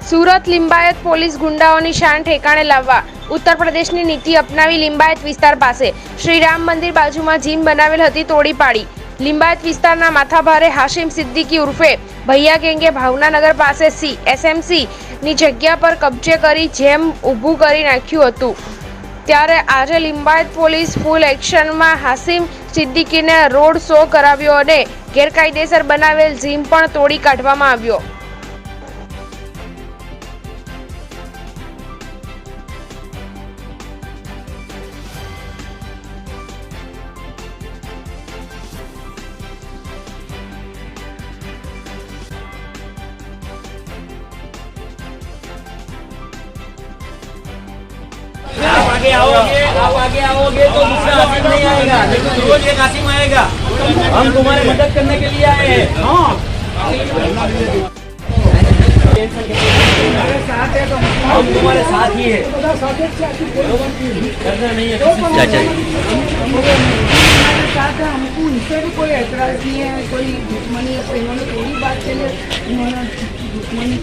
Surat Limbayat police ગુંડાઓની શાન ઠેકાણે લાવવા ઉત્તર પ્રદેશની નીતિ અપનાવી લિંબાયત વિસ્તાર પાસે શ્રી રામ મંદિર બાજુમાં જીમ બનાવેલ હતી તોડી પાડી। લિંબાયત વિસ્તારના માથાભારે હાશિમ સિદ્દીકી ઉર્ફે ભૈયા ગેંગે ભાવનાનગર પાસે એસએમસી ની જગ્યા પર કબજે કરી જેમ ઊભું કરી નાખ્યું હતું। ત્યારે આજે લિંબાયત પોલીસ ફૂલ એક્શનમાં હાશિમ સિદ્દીકીને રોડ શો કરાવ્યો અને ગેરકાયદેસર બનાવેલ જીમ પણ તોડી કાઢવામાં આવ્યો। आप आगे आओगे तो दूसरा हासिम नहीं आएगा, लेकिन रोज एक हासिम आएगा। हम तुम्हारी मदद करने के लिए आए हैं। हम तुम्हारे साथ ही है, करना नहीं है साथ है। हमको उनसे भी कोई एतराज नहीं है, कोई दुश्मनी है। इन्होंने थोड़ी बात के लिए इन्होंने दुश्मनी